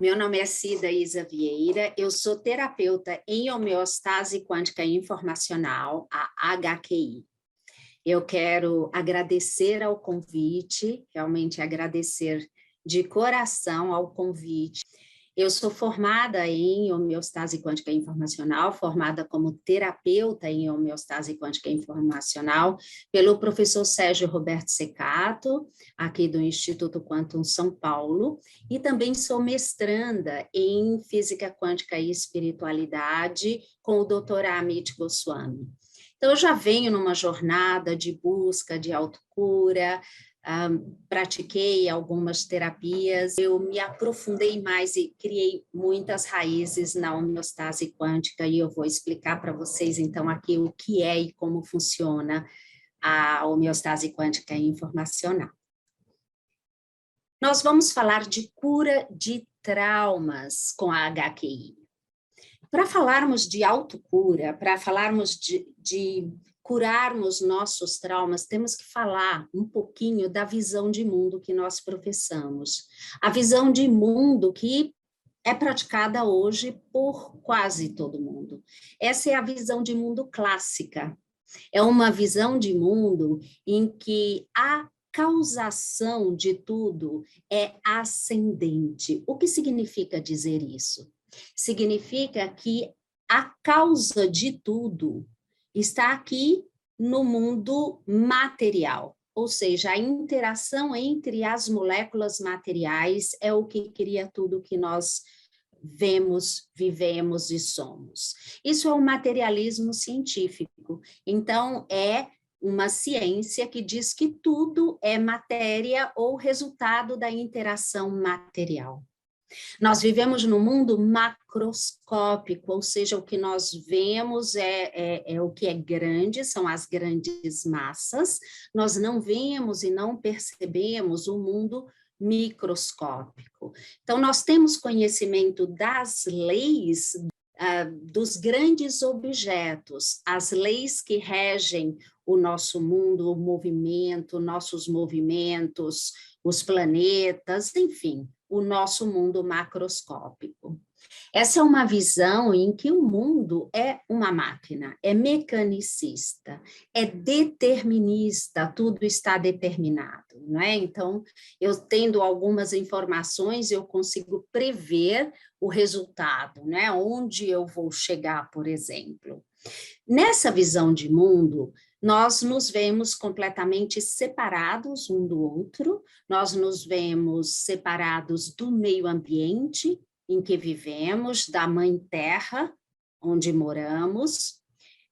Meu nome é Cida Isa Vieira, eu sou terapeuta em homeostase quântica informacional, a HQI. Eu quero agradecer ao convite, realmente agradecer de coração ao convite. Eu sou formada em homeostase quântica informacional, formada como terapeuta em homeostase quântica informacional pelo professor Sérgio Roberto Secato, aqui do Instituto Quantum São Paulo, e também sou mestranda em física quântica e espiritualidade com o Dr. Amit Goswami. Então, eu já venho numa jornada de busca de autocura, pratiquei algumas terapias, eu me aprofundei mais e criei muitas raízes na homeostase quântica e eu vou explicar para vocês, então, aqui o que é e como funciona a homeostase quântica informacional. Nós vamos falar de cura de traumas com a HQI. Para falarmos de autocura, para falarmos de curarmos nossos traumas, temos que falar um pouquinho da visão de mundo que nós professamos. A visão de mundo que é praticada hoje por quase todo mundo. Essa é a visão de mundo clássica. É uma visão de mundo em que a causação de tudo é ascendente. O que significa dizer isso? Significa que a causa de tudo está aqui no mundo material, ou seja, a interação entre as moléculas materiais é o que cria tudo que nós vemos, vivemos e somos. Isso é o materialismo científico. Então, é uma ciência que diz que tudo é matéria ou resultado da interação material. Nós vivemos num mundo macroscópico, ou seja, o que nós vemos é o que é grande, são as grandes massas, nós não vemos e não percebemos o mundo microscópico. Então, nós temos conhecimento das leis dos grandes objetos, as leis que regem o nosso mundo, o movimento, nossos movimentos, os planetas, enfim, o nosso mundo macroscópico. Essa é uma visão em que o mundo é uma máquina, é mecanicista, é determinista, tudo está determinado, não é? Então, eu tendo algumas informações, eu consigo prever o resultado, né? Onde eu vou chegar, por exemplo. Nessa visão de mundo, nós nos vemos completamente separados um do outro, nós nos vemos separados do meio ambiente em que vivemos, da mãe terra, onde moramos.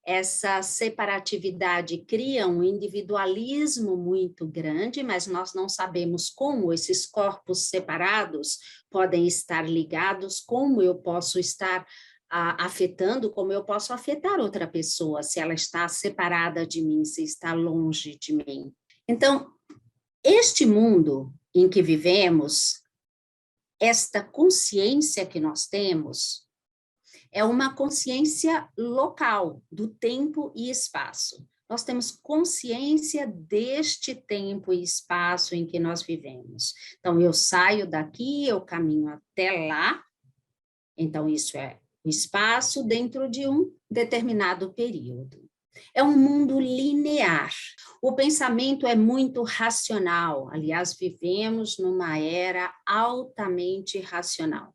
Essa separatividade cria um individualismo muito grande, mas nós não sabemos como esses corpos separados podem estar ligados, como eu posso estar afetando, como eu posso afetar outra pessoa, se ela está separada de mim, se está longe de mim. Então, este mundo em que vivemos, esta consciência que nós temos, é uma consciência local, do tempo e espaço. Nós temos consciência deste tempo e espaço em que nós vivemos. Então, eu saio daqui, eu caminho até lá, então isso é o espaço dentro de um determinado período. É um mundo linear. O pensamento é muito racional. Aliás, vivemos numa era altamente racional.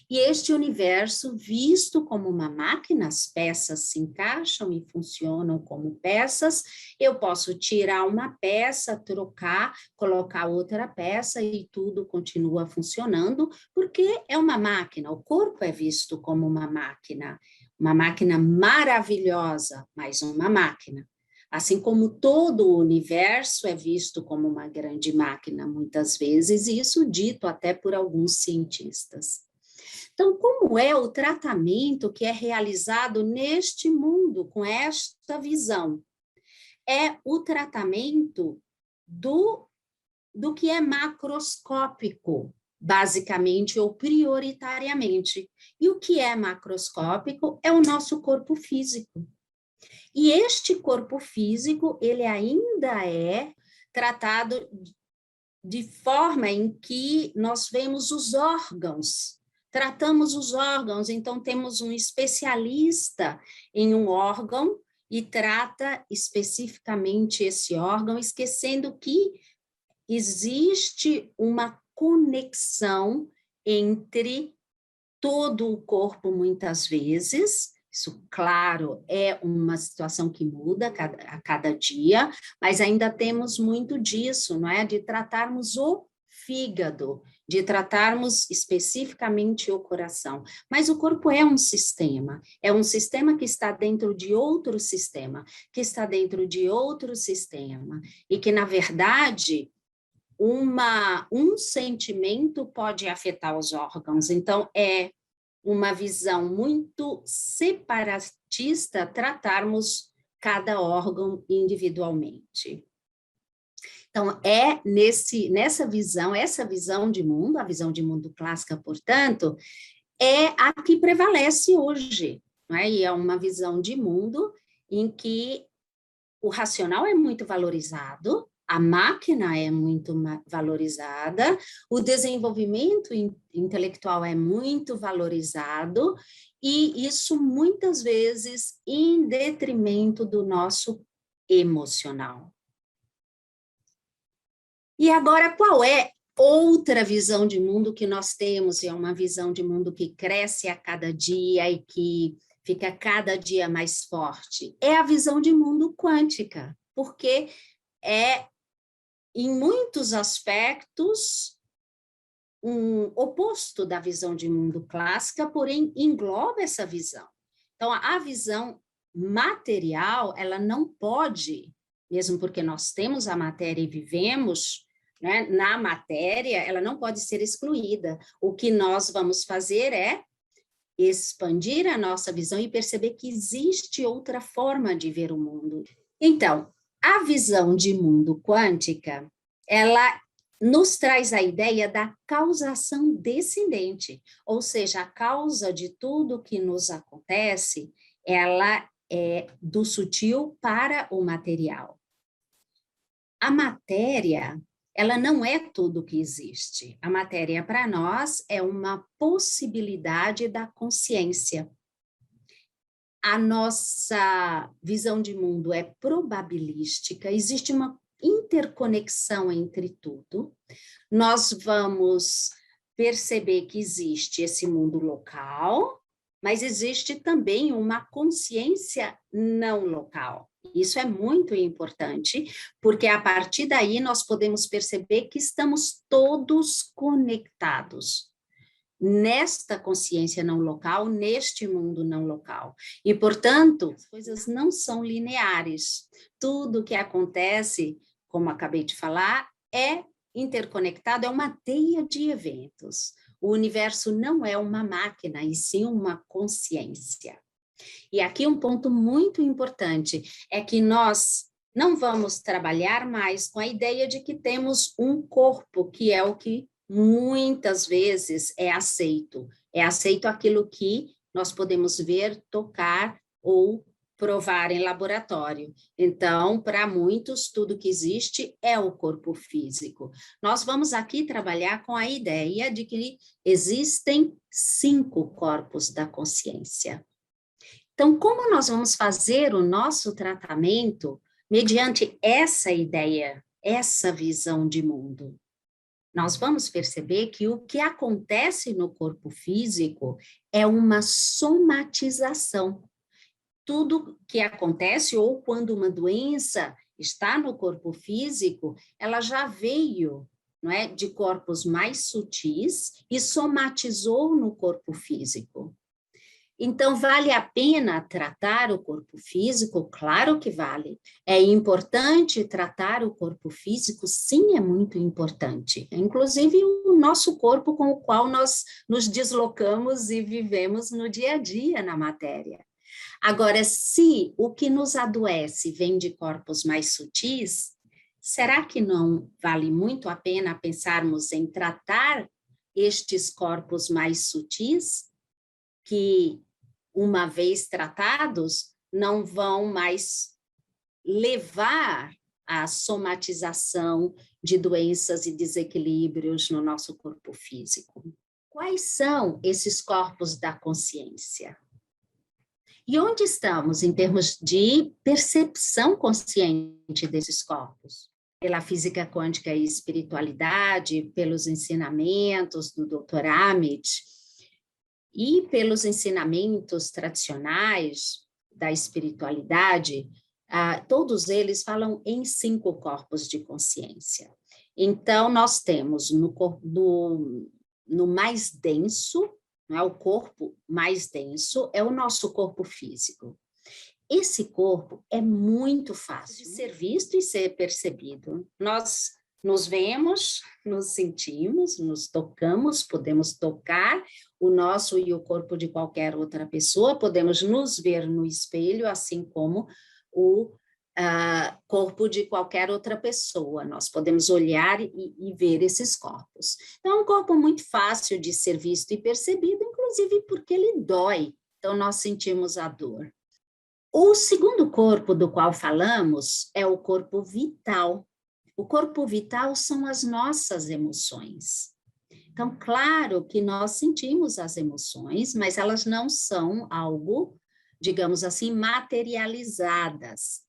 E este universo, visto como uma máquina, as peças se encaixam e funcionam como peças, eu posso tirar uma peça, trocar, colocar outra peça e tudo continua funcionando, porque é uma máquina, o corpo é visto como uma máquina maravilhosa, mas uma máquina. Assim como todo o universo é visto como uma grande máquina, muitas vezes, e isso dito até por alguns cientistas. Então, como é o tratamento que é realizado neste mundo, com esta visão? É o tratamento do que é macroscópico, basicamente ou prioritariamente. E o que é macroscópico é o nosso corpo físico. E este corpo físico, ele ainda é tratado de forma em que nós vemos os órgãos tratamos os órgãos, então temos um especialista em um órgão e trata especificamente esse órgão, esquecendo que existe uma conexão entre todo o corpo, muitas vezes. Isso, claro, é uma situação que muda a cada dia, mas ainda temos muito disso, não é? De tratarmos o fígado, de tratarmos especificamente o coração. Mas o corpo é um sistema que está dentro de outro sistema, que está dentro de outro sistema, e que, na verdade, um sentimento pode afetar os órgãos. Então, é uma visão muito separatista tratarmos cada órgão individualmente. Então, é nessa visão, essa visão de mundo, a visão de mundo clássica, portanto, é a que prevalece hoje, não é? E é uma visão de mundo em que o racional é muito valorizado, a máquina é muito valorizada, o desenvolvimento intelectual é muito valorizado, e isso muitas vezes em detrimento do nosso emocional. E agora, qual é outra visão de mundo que nós temos? E é uma visão de mundo que cresce a cada dia e que fica cada dia mais forte. É a visão de mundo quântica, porque é, em muitos aspectos, um oposto da visão de mundo clássica, porém engloba essa visão. Então, a visão material, ela não pode, mesmo porque nós temos a matéria e vivemos, né, na matéria, ela não pode ser excluída. O que nós vamos fazer é expandir a nossa visão e perceber que existe outra forma de ver o mundo. Então, a visão de mundo quântica, ela nos traz a ideia da causação descendente, ou seja, a causa de tudo que nos acontece, ela é do sutil para o material. A matéria, ela não é tudo que existe. A matéria, para nós, é uma possibilidade da consciência. A nossa visão de mundo é probabilística, existe uma interconexão entre tudo. Nós vamos perceber que existe esse mundo local, mas existe também uma consciência não local. Isso é muito importante, porque a partir daí nós podemos perceber que estamos todos conectados nesta consciência não local, neste mundo não local. E, portanto, as coisas não são lineares. Tudo que acontece, como acabei de falar, é interconectado, é uma teia de eventos. O universo não é uma máquina, e sim uma consciência. E aqui um ponto muito importante é que nós não vamos trabalhar mais com a ideia de que temos um corpo, que é o que muitas vezes é aceito. É aceito aquilo que nós podemos ver, tocar ou provar em laboratório. Então, para muitos, tudo que existe é o corpo físico. Nós vamos aqui trabalhar com a ideia de que existem 5 corpos da consciência. Então, como nós vamos fazer o nosso tratamento mediante essa ideia, essa visão de mundo? Nós vamos perceber que o que acontece no corpo físico é uma somatização. Tudo que acontece, ou quando uma doença está no corpo físico, ela já veio, não é, de corpos mais sutis e somatizou no corpo físico. Então, vale a pena tratar o corpo físico? Claro que vale. É importante tratar o corpo físico? Sim, é muito importante. Inclusive, o nosso corpo com o qual nós nos deslocamos e vivemos no dia a dia na matéria. Agora, se o que nos adoece vem de corpos mais sutis, será que não vale muito a pena pensarmos em tratar estes corpos mais sutis? Que, uma vez tratados, não vão mais levar à somatização de doenças e desequilíbrios no nosso corpo físico. Quais são esses corpos da consciência? E onde estamos em termos de percepção consciente desses corpos? Pela física quântica e espiritualidade, pelos ensinamentos do Dr. Amit e pelos ensinamentos tradicionais da espiritualidade, todos eles falam em 5 corpos de consciência. Então, nós temos no mais denso, né, o corpo mais denso é o nosso corpo físico. Esse corpo é muito fácil de ser visto e ser percebido. Nós nos vemos, nos sentimos, nos tocamos, podemos tocar o nosso e o corpo de qualquer outra pessoa, podemos nos ver no espelho, assim como o corpo de qualquer outra pessoa. Nós podemos olhar e ver esses corpos. Então, é um corpo muito fácil de ser visto e percebido, inclusive porque ele dói. Então, nós sentimos a dor. O segundo corpo do qual falamos é o corpo vital. O corpo vital são as nossas emoções. Então, claro que nós sentimos as emoções, mas elas não são algo, digamos assim, materializadas.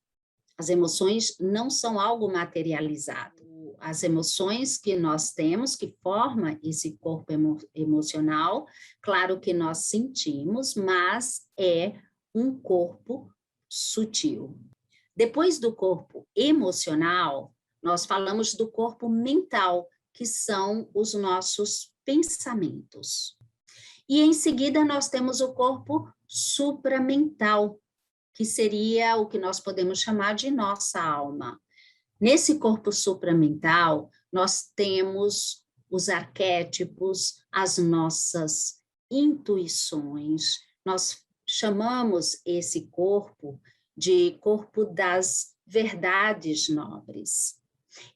As emoções não são algo materializado. As emoções que nós temos, que formam esse corpo emocional, claro que nós sentimos, mas é um corpo sutil. Depois do corpo emocional, nós falamos do corpo mental, que são os nossos pensamentos. E em seguida nós temos o corpo supramental, que seria o que nós podemos chamar de nossa alma. Nesse corpo supramental, nós temos os arquétipos, as nossas intuições. Nós chamamos esse corpo de corpo das verdades nobres.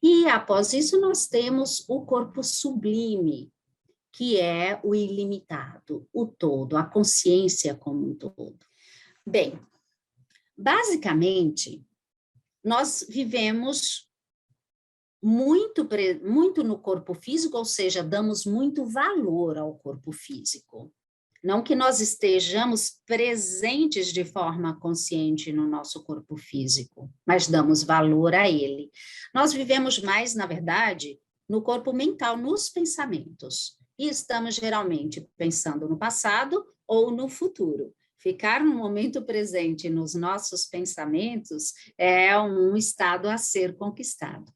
E após isso, nós temos o corpo sublime, que é o ilimitado, o todo, a consciência como um todo. Bem, basicamente, nós vivemos muito no corpo físico, ou seja, damos muito valor ao corpo físico. Não que nós estejamos presentes de forma consciente no nosso corpo físico, mas damos valor a ele. Nós vivemos mais, na verdade, no corpo mental, nos pensamentos. E estamos geralmente pensando no passado ou no futuro. Ficar no momento presente nos nossos pensamentos é um estado a ser conquistado.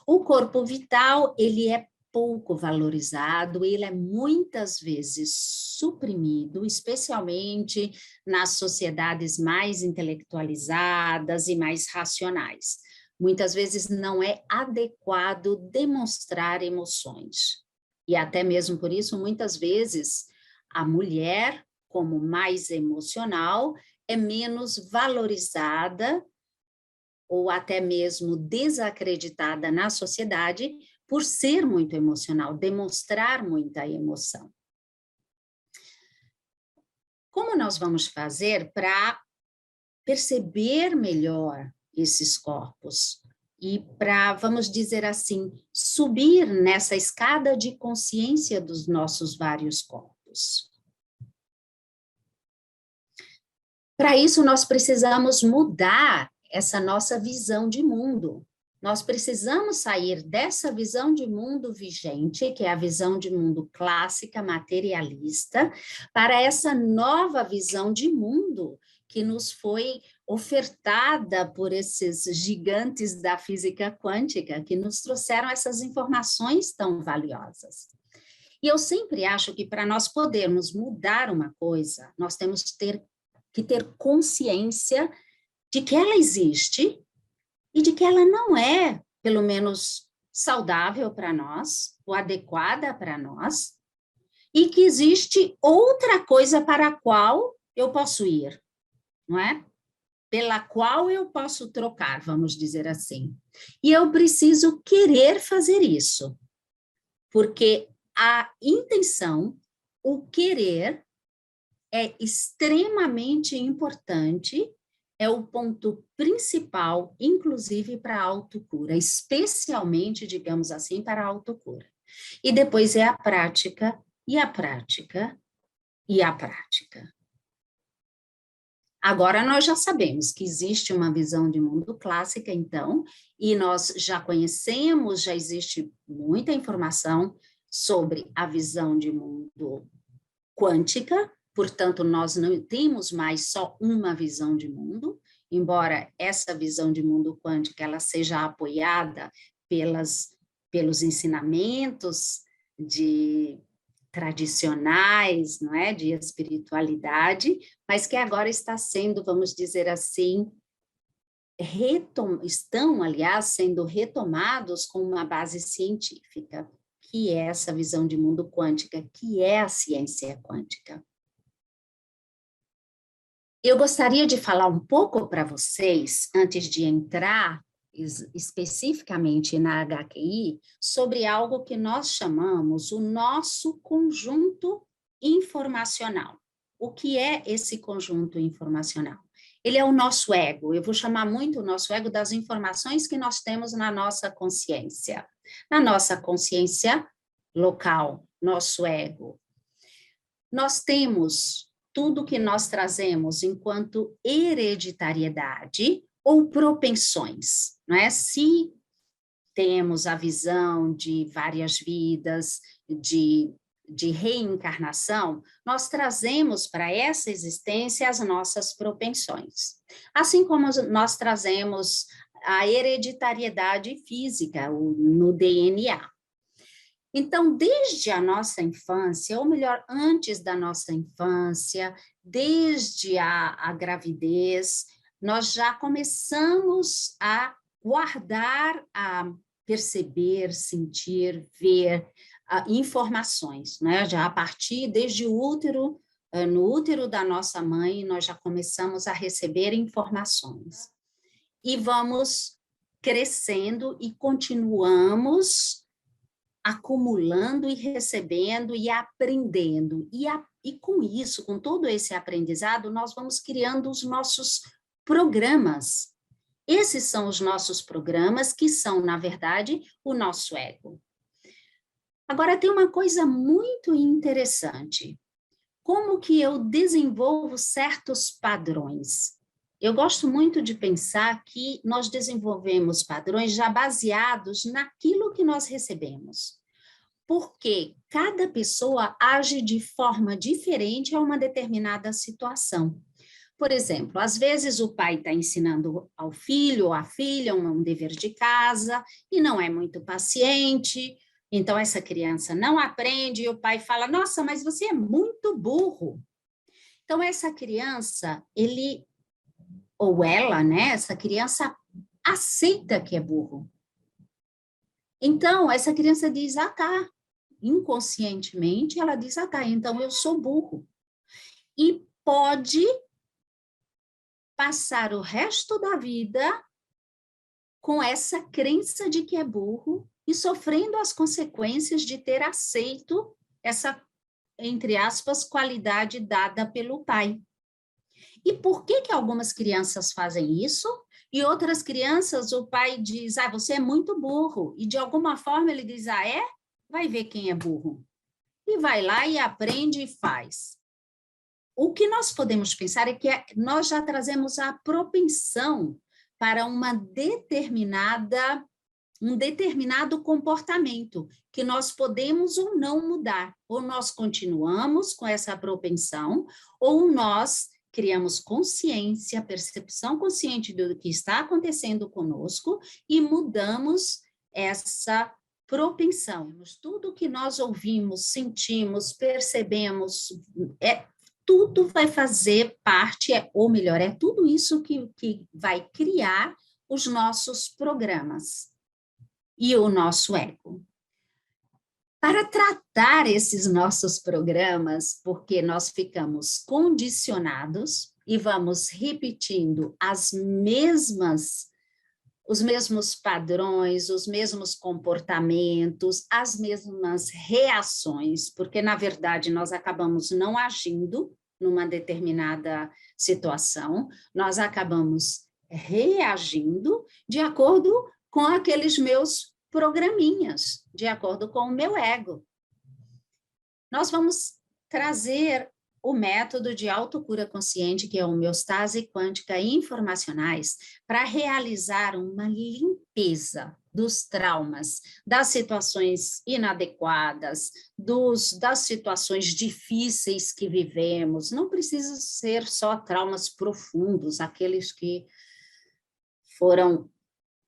O corpo vital, ele é pouco valorizado, ele é muitas vezes suprimido, especialmente nas sociedades mais intelectualizadas e mais racionais. Muitas vezes não é adequado demonstrar emoções. E até mesmo por isso, muitas vezes, a mulher, como mais emocional, é menos valorizada ou até mesmo desacreditada na sociedade por ser muito emocional, demonstrar muita emoção. Como nós vamos fazer para perceber melhor esses corpos e para, vamos dizer assim, subir nessa escada de consciência dos nossos vários corpos? Para isso, nós precisamos mudar essa nossa visão de mundo. Nós precisamos sair dessa visão de mundo vigente, que é a visão de mundo clássica, materialista, para essa nova visão de mundo que nos foi ofertada por esses gigantes da física quântica, que nos trouxeram essas informações tão valiosas. E eu sempre acho que para nós podermos mudar uma coisa, nós temos que ter consciência de que ela existe e de que ela não é, pelo menos, saudável para nós, ou adequada para nós, e que existe outra coisa para a qual eu posso ir, não é? Pela qual eu posso trocar, vamos dizer assim. E eu preciso querer fazer isso, porque a intenção, o querer, é extremamente importante, é o ponto principal, inclusive para a autocura, especialmente, digamos assim, para a autocura. E depois é a prática e a prática, e a prática. Agora, nós já sabemos que existe uma visão de mundo clássica, então, e nós já conhecemos, já existe muita informação sobre a visão de mundo quântica, portanto, nós não temos mais só uma visão de mundo, embora essa visão de mundo quântica ela seja apoiada pelos ensinamentos tradicionais, não é, de espiritualidade, mas que agora está sendo, vamos dizer assim, estão, aliás, sendo retomados com uma base científica, que é essa visão de mundo quântica, que é a ciência quântica. Eu gostaria de falar um pouco para vocês, antes de entrar especificamente na HQI, sobre algo que nós chamamos o nosso conjunto informacional. O que é esse conjunto informacional? Ele é o nosso ego. Eu vou chamar muito o nosso ego das informações que nós temos na nossa consciência. Na nossa consciência local, nosso ego. Nós temos tudo que nós trazemos enquanto hereditariedade ou propensões, não é? Se temos a visão de várias vidas, de reencarnação, nós trazemos para essa existência as nossas propensões. Assim como nós trazemos a hereditariedade física, no DNA. Então, desde a nossa infância, ou melhor, antes da nossa infância, desde a gravidez, nós já começamos a guardar, a perceber, sentir, ver informações, né? Já a partir, desde o útero, no útero da nossa mãe, nós já começamos a receber informações. E vamos crescendo e continuamos acumulando e recebendo e aprendendo. E com isso, com todo esse aprendizado, nós vamos criando os nossos programas. Esses são os nossos programas, que são, na verdade, o nosso ego. Agora, tem uma coisa muito interessante. Como que eu desenvolvo certos padrões? Eu gosto muito de pensar que nós desenvolvemos padrões já baseados naquilo que nós recebemos. Porque cada pessoa age de forma diferente a uma determinada situação. Por exemplo, às vezes o pai está ensinando ao filho ou à filha um dever de casa e não é muito paciente, então essa criança não aprende e o pai fala, nossa, mas você é muito burro. Então essa criança, ele ou ela, né, essa criança aceita que é burro. Então essa criança diz, ah, tá. Inconscientemente ela diz, ah, tá, então eu sou burro. E pode passar o resto da vida com essa crença de que é burro e sofrendo as consequências de ter aceito essa, entre aspas, qualidade dada pelo pai. E por que algumas crianças fazem isso? E outras crianças, o pai diz, ah, você é muito burro. E de alguma forma ele diz, ah, é? Vai ver quem é burro. E vai lá e aprende e faz. O que nós podemos pensar é que nós já trazemos a propensão para um determinado comportamento, que nós podemos ou não mudar. Ou nós continuamos com essa propensão, ou nós criamos consciência, percepção consciente do que está acontecendo conosco e mudamos essa propensão. Tudo que nós ouvimos, sentimos, percebemos, tudo vai fazer parte, ou melhor, é tudo isso que vai criar os nossos programas e o nosso ego. Para tratar esses nossos programas, porque nós ficamos condicionados e vamos repetindo os mesmos padrões, os mesmos comportamentos, as mesmas reações, porque, na verdade, nós acabamos não agindo numa determinada situação, nós acabamos reagindo de acordo com aqueles meus programinhas, de acordo com o meu ego. Nós vamos trazer o método de autocura consciente, que é a homeostase quântica e informacionais, para realizar uma limpeza dos traumas, das situações inadequadas, das situações difíceis que vivemos. Não precisa ser só traumas profundos, aqueles que foram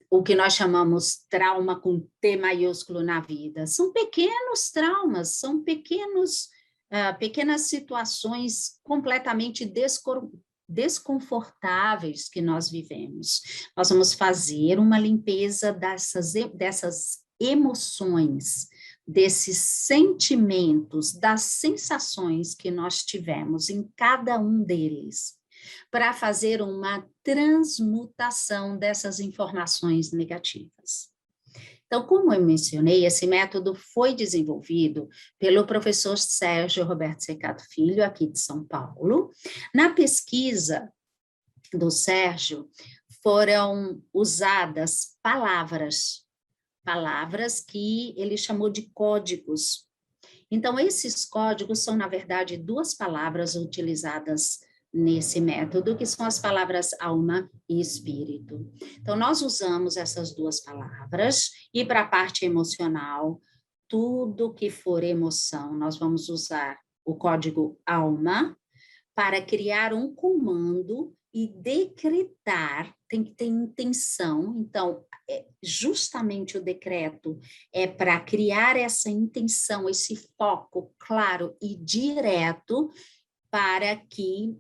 o que nós chamamos trauma com T maiúsculo na vida. São pequenos traumas, são pequenas situações completamente desconfortáveis que nós vivemos. Nós vamos fazer uma limpeza dessas emoções, desses sentimentos, das sensações que nós tivemos em cada um deles, para fazer uma transmutação dessas informações negativas. Então, como eu mencionei, esse método foi desenvolvido pelo professor Sérgio Roberto Secato Filho, aqui de São Paulo. Na pesquisa do Sérgio, foram usadas palavras que ele chamou de códigos. Então, esses códigos são, na verdade, duas palavras utilizadas nesse método, que são as palavras alma e espírito. Então, nós usamos essas duas palavras, e para a parte emocional, tudo que for emoção, nós vamos usar o código alma para criar um comando e decretar, tem que ter intenção. Então, justamente o decreto é para criar essa intenção, esse foco claro e direto, para que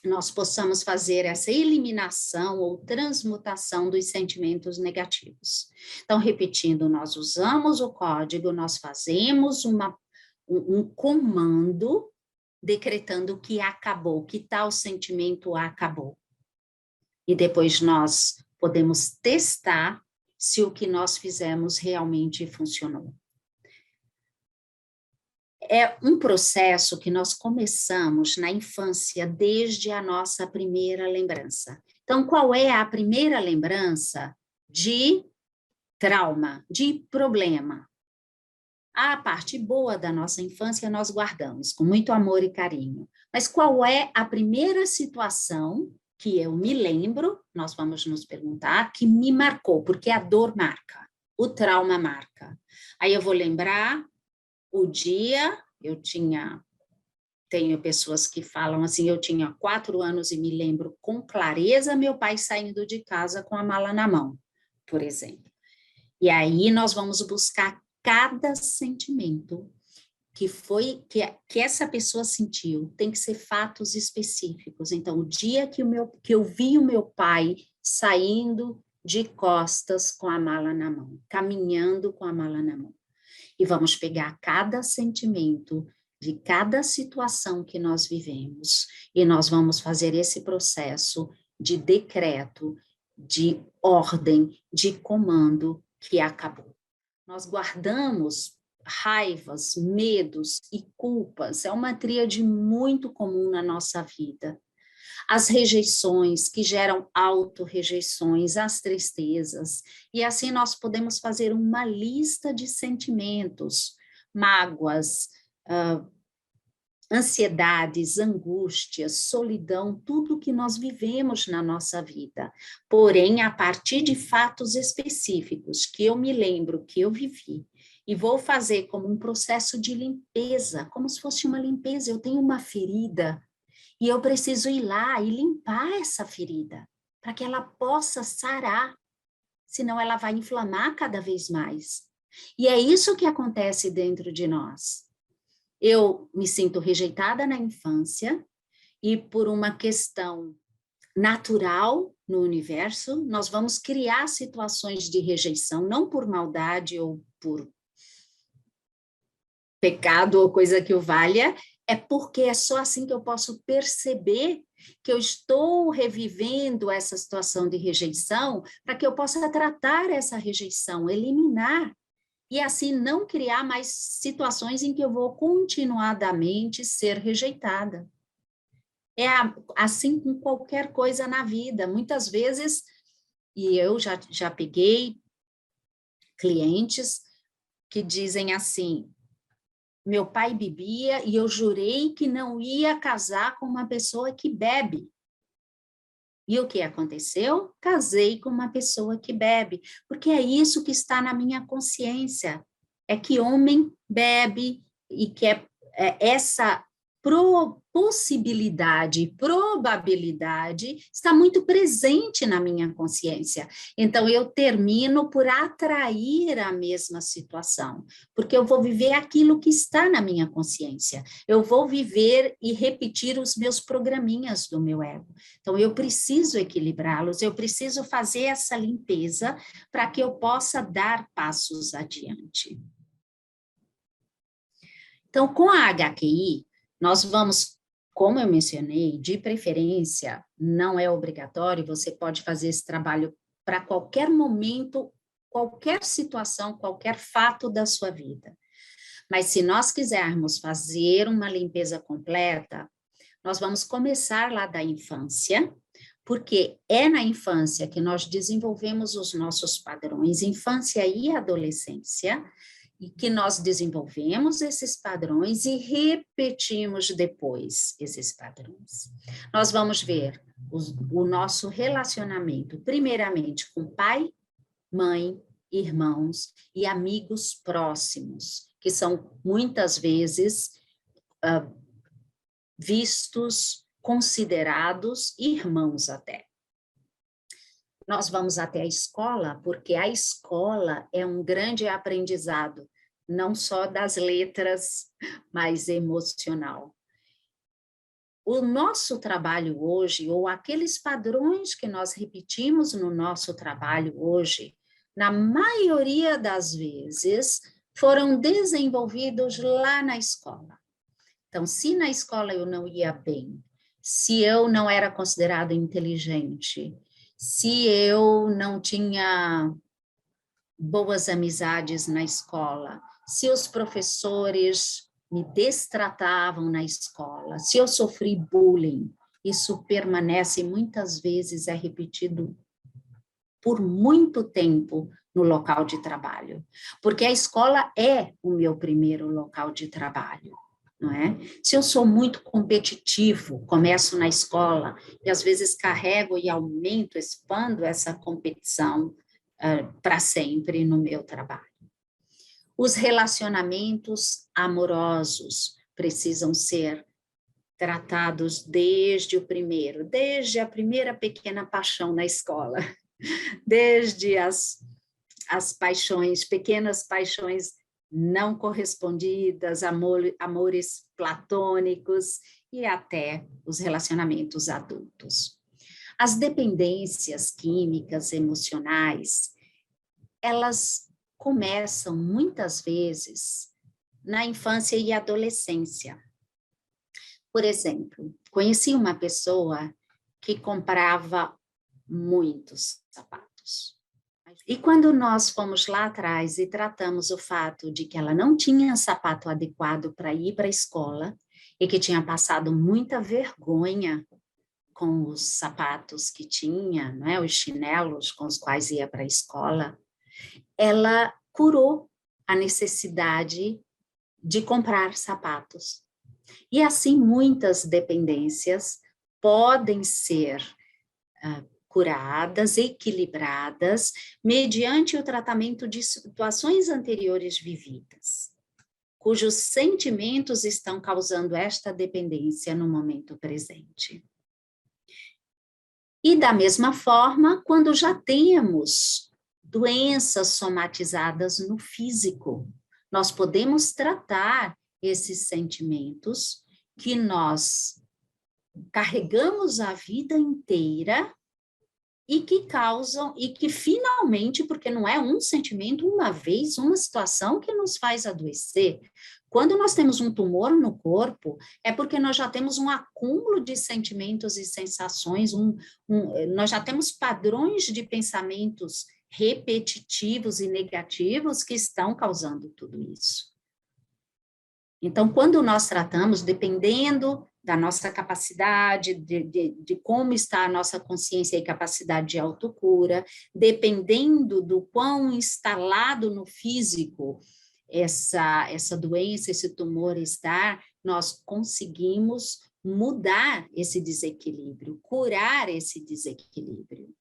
nós possamos fazer essa eliminação ou transmutação dos sentimentos negativos. Então, repetindo, nós usamos o código, nós fazemos um comando decretando que acabou, que tal sentimento acabou. E depois nós podemos testar se o que nós fizemos realmente funcionou. É um processo que nós começamos na infância, desde a nossa primeira lembrança. Então, qual é a primeira lembrança de trauma, de problema? A parte boa da nossa infância nós guardamos com muito amor e carinho. Mas qual é a primeira situação que eu me lembro, nós vamos nos perguntar, que me marcou? Porque a dor marca, o trauma marca. Aí eu vou lembrar o dia, tenho pessoas que falam assim, eu tinha 4 anos e me lembro com clareza meu pai saindo de casa com a mala na mão, por exemplo. E aí nós vamos buscar cada sentimento que essa pessoa sentiu, tem que ser fatos específicos. Então, o dia que eu vi o meu pai saindo de costas com a mala na mão, caminhando com a mala na mão. E vamos pegar cada sentimento de cada situação que nós vivemos, e nós vamos fazer esse processo de decreto, de ordem, de comando que acabou. Nós guardamos raivas, medos e culpas, é uma tríade muito comum na nossa vida. As rejeições, que geram auto-rejeições, as tristezas, e assim nós podemos fazer uma lista de sentimentos, mágoas, ansiedades, angústias, solidão, tudo que nós vivemos na nossa vida. Porém, a partir de fatos específicos que eu me lembro que eu vivi, e vou fazer como um processo de limpeza, como se fosse uma limpeza. Eu tenho uma ferida e eu preciso ir lá e limpar essa ferida, para que ela possa sarar, senão ela vai inflamar cada vez mais. E é isso que acontece dentro de nós. Eu me sinto rejeitada na infância, e por uma questão natural no universo, nós vamos criar situações de rejeição, não por maldade ou por pecado ou coisa que o valha, é porque é só assim que eu posso perceber que eu estou revivendo essa situação de rejeição, para que eu possa tratar essa rejeição, eliminar, e assim não criar mais situações em que eu vou continuadamente ser rejeitada. É assim com qualquer coisa na vida. Muitas vezes, e eu já peguei clientes que dizem assim: meu pai bebia e eu jurei que não ia casar com uma pessoa que bebe. E o que aconteceu? Casei com uma pessoa que bebe, porque é isso que está na minha consciência. É que homem bebe e que essa possibilidade, probabilidade está muito presente na minha consciência. Então, eu termino por atrair a mesma situação, porque eu vou viver aquilo que está na minha consciência. Eu vou viver e repetir os meus programinhas do meu ego. Então, eu preciso equilibrá-los, eu preciso fazer essa limpeza para que eu possa dar passos adiante. Então, com a HQI, nós vamos, como eu mencionei, de preferência, não é obrigatório, você pode fazer esse trabalho para qualquer momento, qualquer situação, qualquer fato da sua vida. Mas se nós quisermos fazer uma limpeza completa, nós vamos começar lá da infância, porque é na infância que nós desenvolvemos os nossos padrões, infância e adolescência, e que nós desenvolvemos esses padrões e repetimos depois esses padrões. Nós vamos ver o nosso relacionamento, primeiramente com pai, mãe, irmãos e amigos próximos, que são muitas vezes vistos, considerados irmãos até. Nós vamos até a escola, porque a escola é um grande aprendizado, não só das letras, mas emocional. O nosso trabalho hoje, ou aqueles padrões que nós repetimos no nosso trabalho hoje, na maioria das vezes, foram desenvolvidos lá na escola. Então, se na escola eu não ia bem, se eu não era considerada inteligente, se eu não tinha boas amizades na escola, se os professores me destratavam na escola, se eu sofri bullying, isso permanece muitas vezes, é repetido por muito tempo no local de trabalho, porque a escola é o meu primeiro local de trabalho. Não é? Se eu sou muito competitivo, começo na escola e às vezes carrego e aumento, expando essa competição para sempre no meu trabalho. Os relacionamentos amorosos precisam ser tratados desde a primeira pequena paixão na escola, desde as paixões, pequenas paixões não correspondidas, amores platônicos e até os relacionamentos adultos. As dependências químicas, emocionais, elas começam muitas vezes na infância e adolescência. Por exemplo, conheci uma pessoa que comprava muitos sapatos. E quando nós fomos lá atrás e tratamos o fato de que ela não tinha sapato adequado para ir para a escola e que tinha passado muita vergonha com os sapatos que tinha, não é? Os chinelos com os quais ia para a escola, ela curou a necessidade de comprar sapatos. E assim muitas dependências podem ser curadas, equilibradas, mediante o tratamento de situações anteriores vividas, cujos sentimentos estão causando esta dependência no momento presente. E da mesma forma, quando já temos doenças somatizadas no físico, nós podemos tratar esses sentimentos que nós carregamos a vida inteira e que causam, e que finalmente, porque não é um sentimento, uma vez, uma situação que nos faz adoecer. Quando nós temos um tumor no corpo, é porque nós já temos um acúmulo de sentimentos e sensações, nós já temos padrões de pensamentos repetitivos e negativos que estão causando tudo isso. Então, quando nós tratamos, dependendo da nossa capacidade, de como está a nossa consciência e capacidade de autocura, dependendo do quão instalado no físico essa doença, esse tumor estar, nós conseguimos mudar esse desequilíbrio, curar esse desequilíbrio.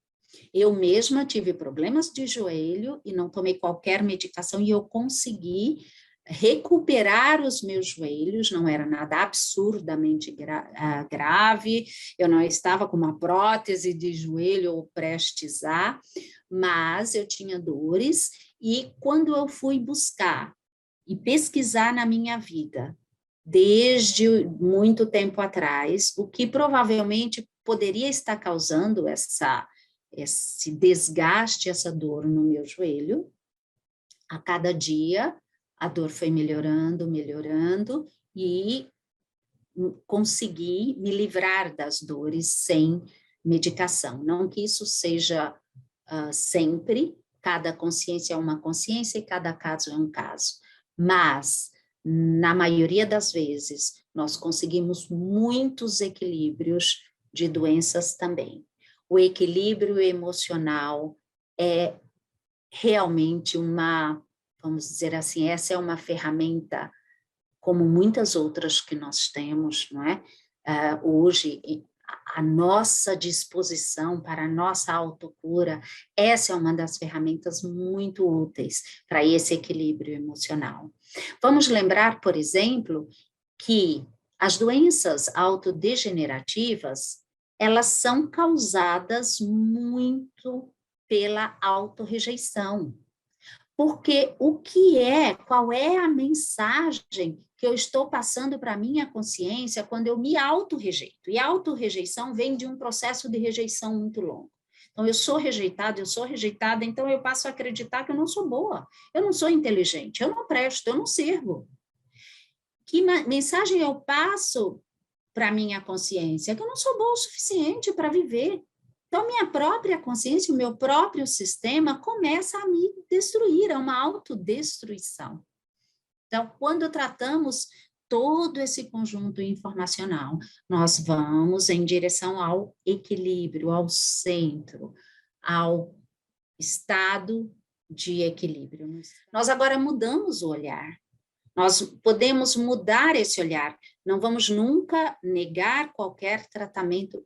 Eu mesma tive problemas de joelho e não tomei qualquer medicação e eu consegui recuperar os meus joelhos, não era nada absurdamente grave, eu não estava com uma prótese de joelho ou prestes a, mas eu tinha dores e quando eu fui buscar e pesquisar na minha vida, desde muito tempo atrás, o que provavelmente poderia estar causando esse desgaste, essa dor no meu joelho, a cada dia a dor foi melhorando, melhorando, e consegui me livrar das dores sem medicação. Não que isso seja sempre, cada consciência é uma consciência e cada caso é um caso, mas na maioria das vezes nós conseguimos muitos equilíbrios de doenças também. O equilíbrio emocional é realmente vamos dizer assim, essa é uma ferramenta como muitas outras que nós temos, não é? Hoje, a nossa disposição para a nossa autocura, essa é uma das ferramentas muito úteis para esse equilíbrio emocional. Vamos lembrar, por exemplo, que as doenças autodegenerativas, elas são causadas muito pela autorrejeição. Porque qual é a mensagem que eu estou passando para a minha consciência quando eu me autorrejeito? E a autorrejeição vem de um processo de rejeição muito longo. Então, eu sou rejeitada, então eu passo a acreditar que eu não sou boa, eu não sou inteligente, eu não presto, eu não sirvo. Que mensagem eu passo para a minha consciência? Que eu não sou boa o suficiente para viver. Então, minha própria consciência, o meu próprio sistema começa a me destruir, é uma autodestruição. Então, quando tratamos todo esse conjunto informacional, nós vamos em direção ao equilíbrio, ao centro, ao estado de equilíbrio. Nós agora mudamos o olhar. Nós podemos mudar esse olhar. Não vamos nunca negar qualquer tratamento.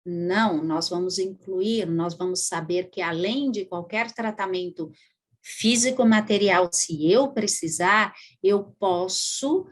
Não, nós vamos incluir, nós vamos saber que além de qualquer tratamento físico-material, se eu precisar, eu posso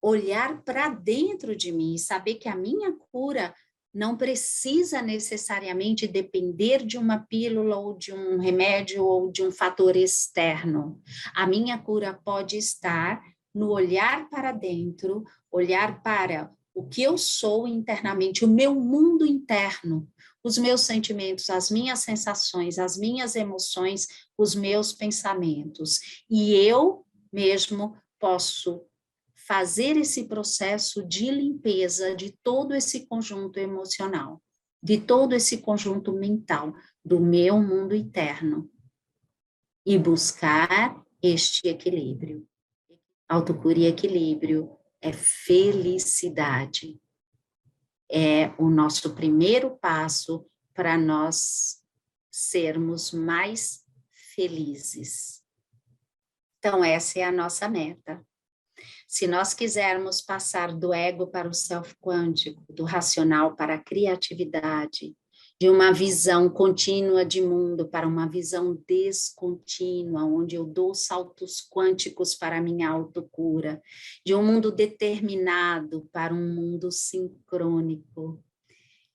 olhar para dentro de mim e saber que a minha cura não precisa necessariamente depender de uma pílula ou de um remédio ou de um fator externo. A minha cura pode estar no olhar para dentro, olhar para o que eu sou internamente, o meu mundo interno, os meus sentimentos, as minhas sensações, as minhas emoções, os meus pensamentos. E eu mesmo posso fazer esse processo de limpeza de todo esse conjunto emocional, de todo esse conjunto mental, do meu mundo interno, e buscar este equilíbrio. Autocura e equilíbrio é felicidade. É o nosso primeiro passo para nós sermos mais felizes. Então, essa é a nossa meta. Se nós quisermos passar do ego para o self quântico, do racional para a criatividade, de uma visão contínua de mundo para uma visão descontínua, onde eu dou saltos quânticos para a minha autocura, de um mundo determinado para um mundo sincrônico,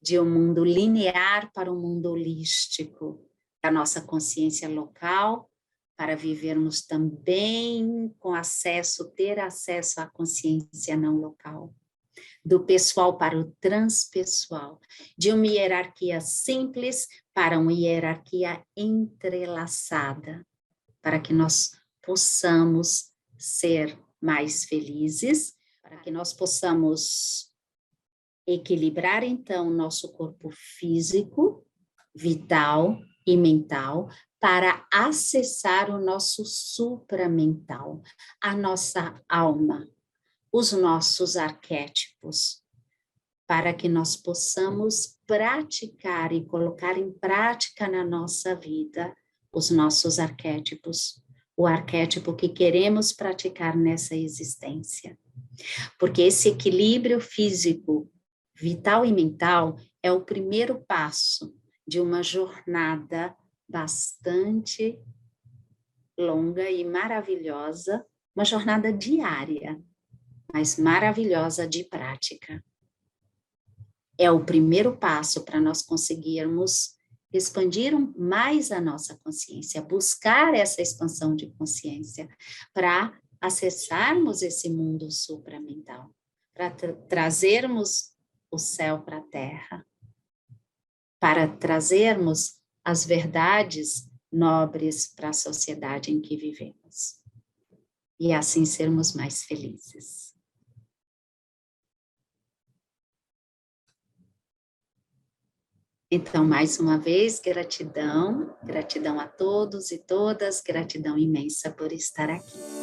de um mundo linear para um mundo holístico, da nossa consciência local, para vivermos também com ter acesso à consciência não local, do pessoal para o transpessoal, de uma hierarquia simples para uma hierarquia entrelaçada, para que nós possamos ser mais felizes, para que nós possamos equilibrar, então, nosso corpo físico, vital e mental, para acessar o nosso supramental, a nossa alma, os nossos arquétipos, para que nós possamos praticar e colocar em prática na nossa vida os nossos arquétipos, o arquétipo que queremos praticar nessa existência. Porque esse equilíbrio físico, vital e mental é o primeiro passo de uma jornada bastante longa e maravilhosa, uma jornada diária, mas maravilhosa de prática. É o primeiro passo para nós conseguirmos expandir mais a nossa consciência, buscar essa expansão de consciência para acessarmos esse mundo supramental, para trazermos o céu para a terra, para trazermos as verdades nobres para a sociedade em que vivemos. E assim sermos mais felizes. Então, mais uma vez, gratidão a todos e todas, gratidão imensa por estar aqui.